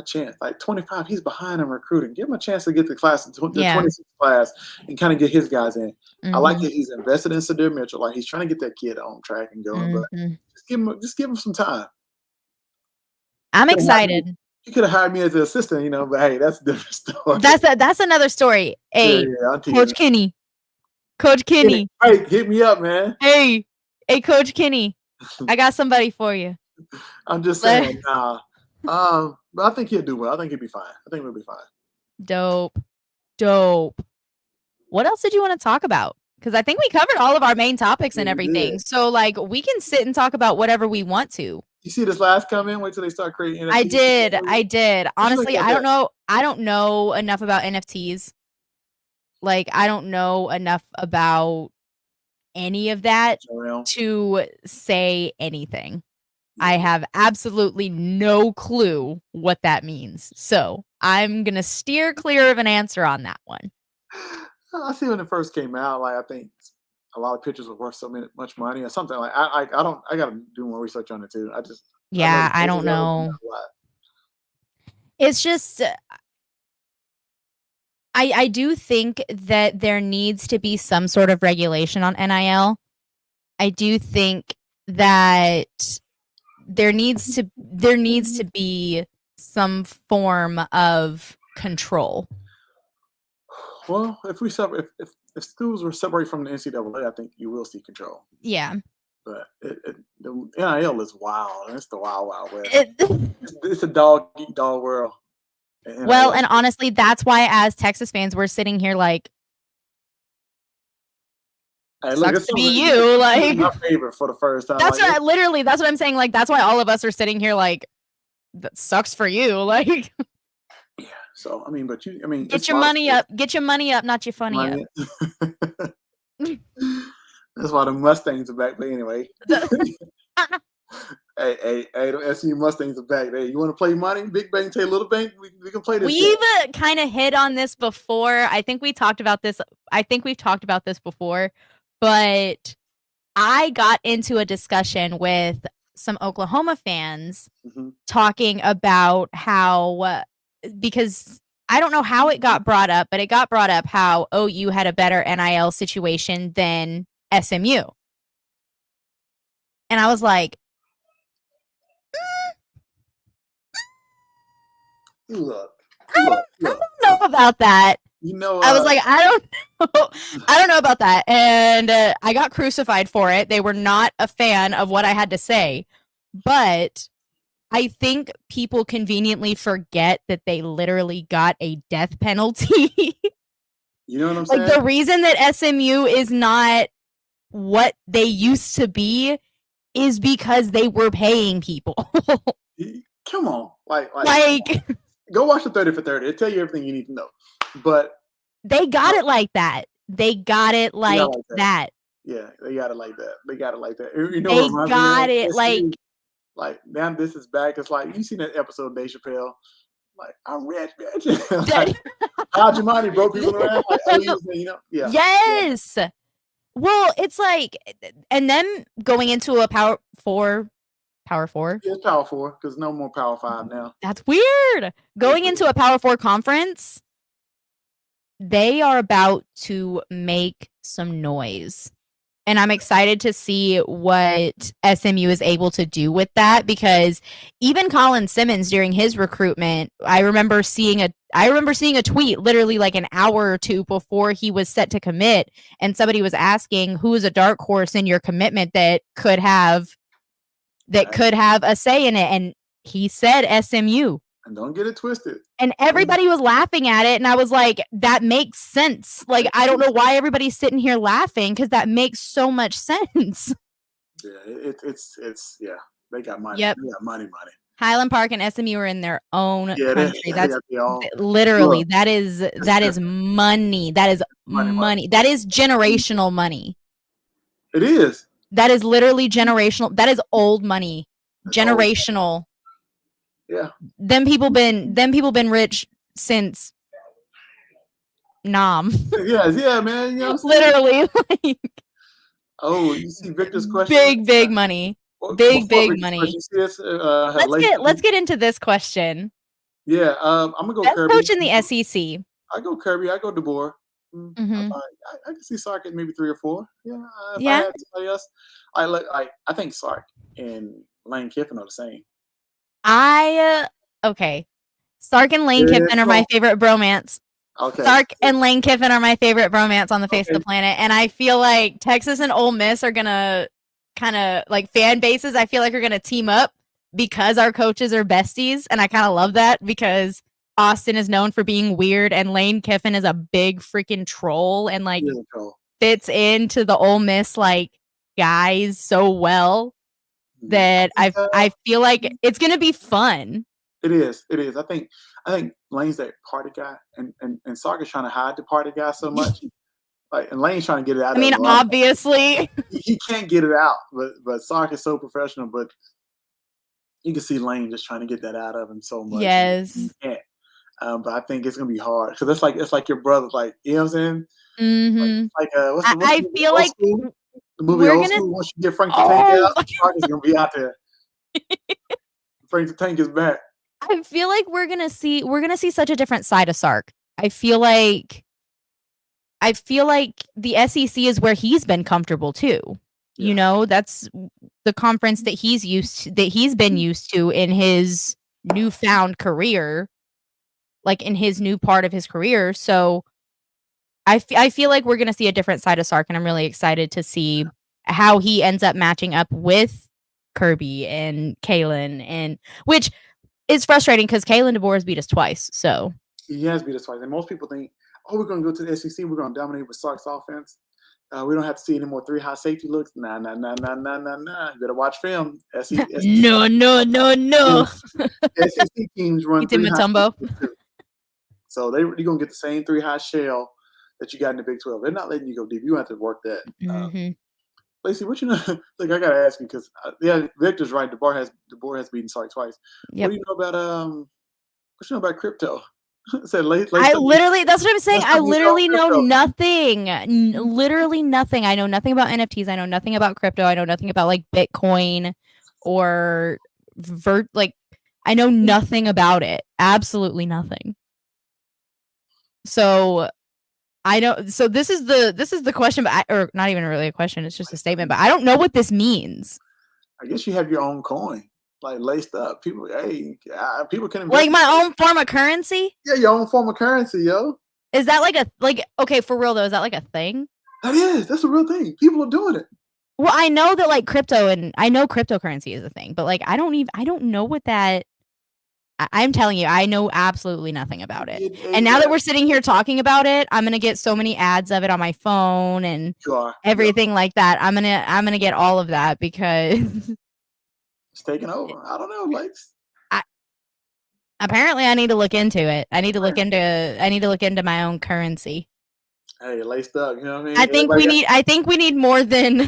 chance. Like 25, he's behind in recruiting. Give him a chance to get the class, the Yeah. 26 class, and kind of get his guys in. I like Mhm. that he's invested in Sadir Mitchell. Like he's trying to get that kid on track and going, but Mhm. just give him some time. I'm Could have hired me. excited. He could have hired me as an assistant, but hey, that's a different story. That's another story. Yeah, Hey, yeah, I'm Coach teasing. Kenny. Coach Kenny. Hey, hit me up, man. Hey. Hey, Coach Kenny. I got somebody for you. I'm just Le- saying, nah. But I think he'll do well. I think he'll be fine. I think we'll be fine. Dope. Dope. What else did you want to talk about? Because I think we covered all of our main topics Yeah, and we did. everything. So like we can sit and talk about whatever we want to. You see this last comment? Wait till they start creating I NFTs. did. I did. What you think Honestly, about that, I don't know enough about NFTs. Like I don't know enough about any of that Joel? to say anything. I Yeah. have absolutely no clue what that means. So, I'm gonna steer clear of an answer on that one. I see when it first came out, like I think a lot of pictures were worth much money or something. Like I don't I gotta do more research on it too. I know Yeah, I don't that was know. a lot. It's just I do think that there needs to be some sort of regulation on NIL. I do think that there needs to be some form of control. Well, if we separate, if schools were separated from the NCAA, I think you will see control. Yeah. But the NIL is wild. It's the wild, wild west. It It's a dog eat dog world. Well, NIL. and honestly, that's why as Texas fans, we're sitting here like, Hey, look, sucks it's to be something. you. This is Like my favorite for the first time. that's Like, what literally that's what I'm saying. Like that's why all of us are sitting here like that sucks for you. Like yeah. So I mean, but I mean, it's get a your lot of money sports. up, get your money up, not your funny up. Money. That's why the Mustangs are back. But anyway, hey, the SU Mustangs are back. Hey, you want to play money? Big Bang, take Little Bang. We can play this game. We've kind of hit on this before. I think we talked about this. I think we've talked about this before, but I got into a discussion with some Oklahoma fans Mhm. talking about how because I don't know how it got brought up, but it got brought up how OU had a better NIL situation than SMU. And I was like, Look, I look. don't know about that. You know, I was like, I don't know. I don't know about that. And I got crucified for it. They were not a fan of what I had to say. But I think people conveniently forget that they literally got a death penalty. you know what I'm Like saying? the reason that SMU is not what they used to be is because they were paying people. Come on, Like go watch the 30 for 30. It'll tell you everything you need to know. But they got it like that. They got it like like that. that. Yeah, they got it like that. They got it like that. You know what They reminds me got of? it like SU. Like, now this is back. It's like you seen that episode of Dave Chappelle. Like, I'm rich, bitch. Like, how'd your money broke people around? Like, oh, you know, yeah. yes. Well, it's like, and then going into a power four. Yeah, it's Power Four because no more Power Five now. That's weird. Going into a power four conference, they are about to make some noise. And I'm excited to see what SMU is able to do with that because even Colin Simmons during his recruitment, I remember seeing a tweet literally like an hour or two before he was set to commit, and somebody was asking who is a dark horse in your commitment that could have a say in it, and he said SMU. And don't get it twisted. And everybody was laughing at it, and I was like, that makes sense. Like, I don't know why everybody's sitting here laughing because that makes so much sense. Yeah, it's yeah. They got money. Yep. They got money. Highland Park and SMU are in their own Yeah, country. That's literally literally that is money. That is money. That is generational money. It is. That is literally generational. That is old money. That's generational. Old. Yeah. Them people been rich since Nam. Yeah, man. You know literally like oh, you see Victor's question? Big money. Big money. Let's get into this question. Yeah, I'm gonna go Best Kirby. coach in the SEC. I go Kirby. I go DeBoer. Mm-hmm. I can see Sark at maybe 3 or 4. Yeah, if Yeah. I had somebody else, I think Sark and Lane Kiffin are the same. Okay. Sark and Lane Kiffin are my favorite bromance. Okay. Sark and Lane Kiffin are my favorite bromance on the face of the planet, and I feel like Texas and Ole Miss are gonna kind of like fan bases. I feel like are gonna team up because our coaches are besties, and I kind of love that because Austin is known for being weird, and Lane Kiffin is a big freaking troll and like fits into the Ole Miss like guys so well that I feel like it's gonna be fun. It is. I think Lane's that party guy, and Sark is trying to hide the party guy so much. Like, and Lane's trying to get it out. I mean, obviously, he can't get it out, but Sark is so professional. But you can see Lane just trying to get that out of him so much. Yes. He can't. But I think it's gonna be hard because it's like your brother, like, you know what I'm saying? Mm-hmm. I feel like the movie Old School. Once you get Frank the Tank out, Sark is gonna be out there. Frank the Tank is back. I feel like we're gonna see such a different side of Sark. I feel like the SEC is where he's been comfortable too. Yeah. You know, that's the conference that he's been used to in his newfound career, like in his new part of his career. So I feel like we're gonna see a different side of Sark, and I'm really excited to see how he ends up matching up with Kirby and Kalen, and which is frustrating because Kalen DeBoer has beat us twice. So he has beat us twice, and most people think, "Oh, we're going to go to the SEC. We're going to dominate with Sark's offense." We don't have to see any more 3 high safety looks. Nah, nah, nah, nah, nah, nah, nah. You better watch film. No, no, no, no. SEC teams run Ethan 3 high Matumbo. safety too. So you're gonna get the same 3 high shell that you got in the Big 12. They're not letting you go deep. You have to work that. Mm-hmm. Laci, what you know? Like I gotta ask you because yeah, Victor's right. The board has beaten Sark twice. What Yep. do you know about what you know about crypto? Said I LacedUp. literally, that's what I'm saying. I LacedUp needs their own literally know crypto. nothing. Literally nothing. I know nothing about NFTs. I know nothing about crypto. I know nothing about like Bitcoin or like I know nothing about it. Absolutely nothing. So I don't. So this is the question, but or not even really a question. It's just a statement. But I don't know what this means. I guess you have your own coin, like LacedUp. People, hey, people can invest. Like my own form of currency. Yeah, your own form of currency, yo. Is that like okay, for real though? Is that like a thing? That is. That's a real thing. People are doing it. Well, I know that like crypto and I know cryptocurrency is a thing, but like I don't know what that. I'm telling you, I know absolutely nothing about it. And now that we're sitting here talking about it, I'm gonna get so many ads of it on my phone and everything like that. I'm gonna get all of that because it's taking over. I don't know, Lakes. Apparently, I need to look into it. I need to look into my own currency. Hey, LacedUp, you know what I mean? I think we need more than.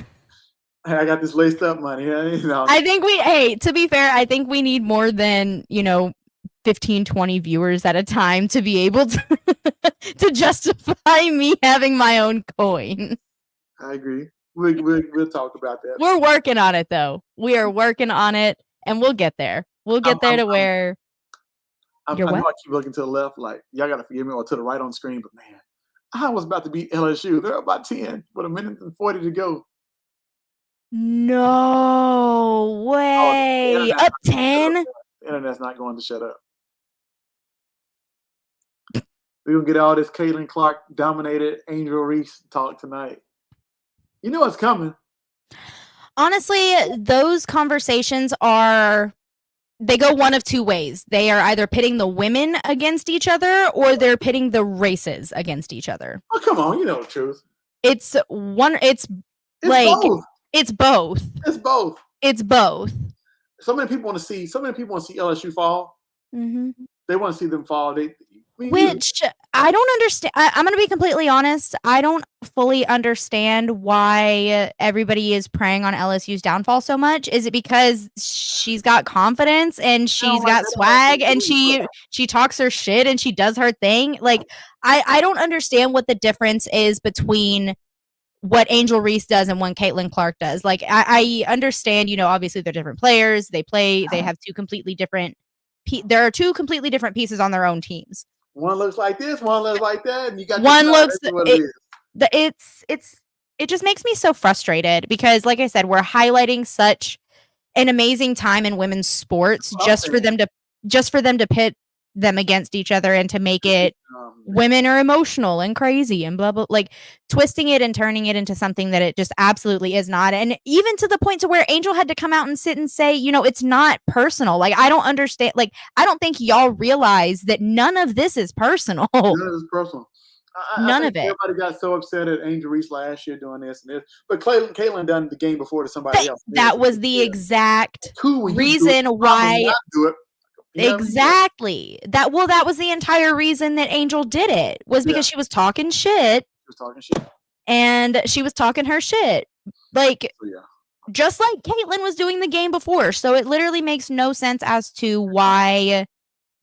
Hey, I got this LacedUp money. You know. To be fair, I think we need more than 15, 20 viewers at a time to be able to justify me having my own coin. I agree. We'll talk about that. We're working on it though. We are working on it, and we'll get there. We'll get there to where. I know I keep looking to the left, like y'all gotta forgive me, or to the right on the screen, but man, I was about to beat LSU. They're about 10 with 1:40 to go. No way. Up 10? The internet's not going to shut up. We're gonna get all this Caitlin Clark dominated Angel Reese talk tonight. You know what's coming. Honestly, those conversations they go one of two ways. They are either pitting the women against each other or they're pitting the races against each other. Oh, come on, you know the truth. It's like both. It's both. It's both. It's both. So many people want to see LSU fall. Mm-hmm. They want to see them fall. Which I don't understand. I'm going to be completely honest. I don't fully understand why everybody is preying on LSU's downfall so much. Is it because she's got confidence and she's got swag and she talks her shit and she does her thing? Like, I don't understand what the difference is between what Angel Reese does and what Caitlin Clark does. Like, I understand, obviously they're different players. They have two completely different. There are two completely different pieces on their own teams. One looks like this, one looks like that, and you got one looks. It just makes me so frustrated because, like I said, we're highlighting such an amazing time in women's sports just for them to pit them against each other and to make it women are emotional and crazy and blah blah, like twisting it and turning it into something that it just absolutely is not. And even to the point to where Angel had to come out and sit and say, it's not personal. Like, I don't understand. Like, I don't think y'all realize that none of this is personal. None of this is personal. None of it. Everybody got so upset at Angel Reese last year doing this and this, but Caitlin done the game before to somebody else. That was the exact reason why. Exactly. That was the entire reason that Angel did it was because she was talking shit. And she was talking her shit. Like, just like Caitlin was doing the game before. So it literally makes no sense as to why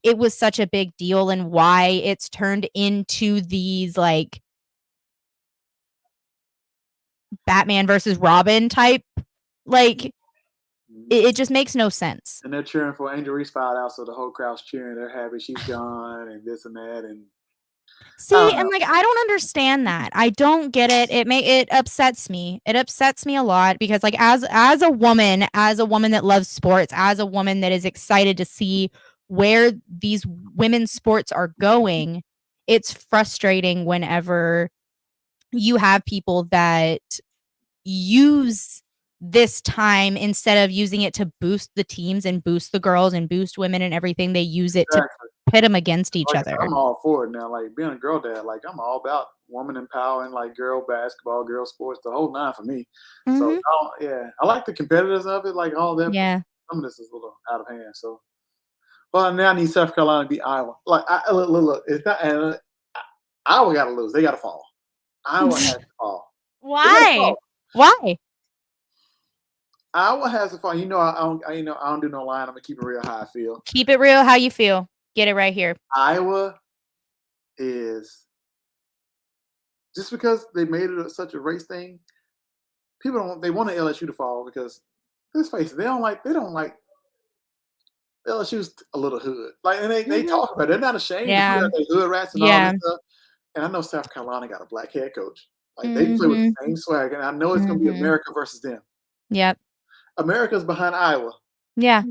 it was such a big deal and why it's turned into these like Batman versus Robin type. Like, it just makes no sense. And they're cheering for Angel Reese filed out, so the whole crowd's cheering. They're happy she's gone and this and that. And and like, I don't understand that. I don't get it. It upsets me. It upsets me a lot because, like, as a woman that loves sports, as a woman that is excited to see where these women's sports are going, it's frustrating whenever you have people that use this time, instead of using it to boost the teams and boost the girls and boost women and everything, they use it to pit them against each Like I said, other. I'm all for it now. Like being a girl dad, like I'm all about woman empowering, like girl basketball, girl sports, the whole nine for me. So Mhm. yeah, I like the competitors of it, like all them. Yeah. Some of this is a little out of hand. So, well, now I need South Carolina to beat Iowa. Like, look, it's not. Iowa got to lose. They got to fall. Iowa has to fall. They got to Why? fall. Why? Iowa has to fall. You know, I don't do no line. I'm gonna keep it real how I feel. Keep it real how you feel. Get it right here. Iowa is just because they made it such a race thing. People don't. They want LSU to fall because let's face it, they don't like LSU's a little hood. Like, and they Mhm. talk about it. They're not ashamed to put Yeah. out their hood rats and all this Yeah. stuff. And I know South Carolina got a black head coach. Like they play with Mhm. the same swag, and I know it's gonna be Mhm. America versus them. Yep. America's behind Iowa, Yeah.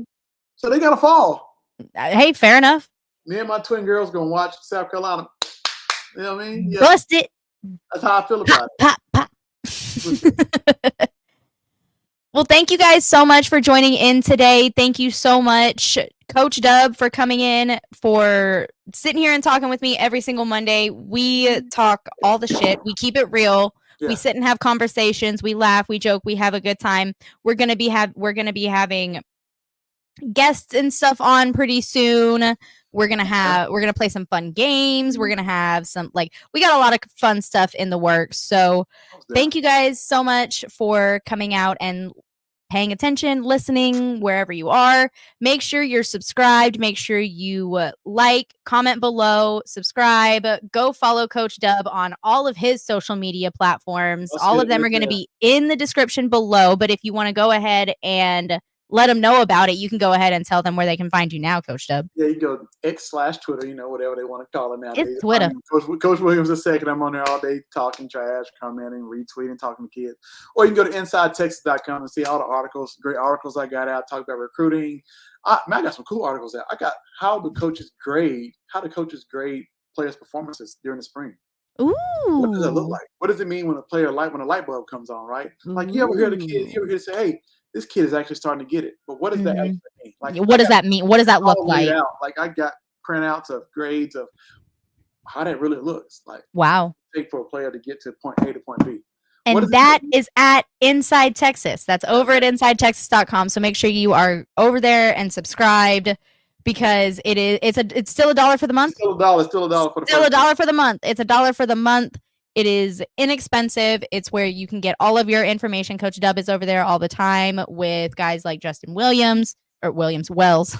so they gotta fall. Hey, fair enough. Me and my twin girls gonna watch South Carolina. You know what I mean? Yeah, Bust it. that's how I feel Pop, about it. pop, pop. Listen, Well, thank you guys so much for joining in today. Thank you so much, Coach Dub, for coming in, for sitting here and talking with me every single Monday. We talk all the shit. We keep it real. We yeah, sit and have conversations. We laugh. We joke. We have a good time. We're gonna be having guests and stuff on pretty soon. We're gonna play some fun games. We're gonna have some, like, we got a lot of fun stuff in the works. So thank you guys so much for coming out and paying attention, listening wherever you are. Make sure you're subscribed. Make sure you like, comment below, subscribe. Go follow Coach Dub on all of his social media platforms. let's All get of it. them are going to be in the description below. But if you want to go ahead and let them know about it, you can go ahead and tell them where they can find you now, Coach Dub. Yeah, you go X/Twitter, whatever they want to call it It's nowadays. Twitter. Coach Williams II. I'm on there all day talking trash, commenting, retweeting, talking to kids. Or you can go to InsideTexas.com and see all the articles, great articles I got out, talk about recruiting. I got some cool articles out. I got how do coaches grade players' performances during the spring. Ooh. What does that look like? What does it mean when a light bulb comes on, right? Like you ever hear say, hey, this kid is actually starting to get it. But what does that actually mean? Like What does that mean? What does that look all laid like? out. Like I got printouts of grades of how that really looks. Like Wow. take for a player to get to point A to point B. What And does it that mean? is at Inside Texas. That's over at InsideTexas.com. So make sure you are over there and subscribed, because it's still $1 for the month. Still $1. Still $1 for the Still first $1 for the month. It's $1 for the month. It is inexpensive. It's where you can get all of your information. Coach Dub is over there all the time with guys like Justin Williams or Williams Wells.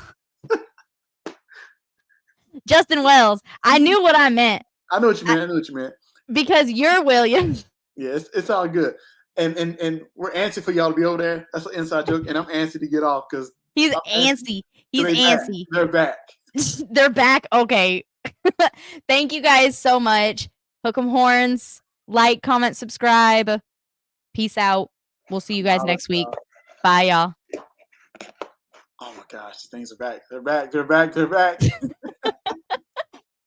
Justin Wells. I knew what I meant. I know what you meant. Because you're Williams. Yeah, it's all good. And we're antsy for y'all to be over there. That's an inside joke. And I'm antsy to get off because He's antsy. He's antsy. They're back. They're back. Okay. Thank you guys so much. Hook 'em horns. Like, comment, subscribe. Peace out. We'll see you guys next week. Bye, y'all. Oh my gosh, these things are back. They're back. They're back. They're back.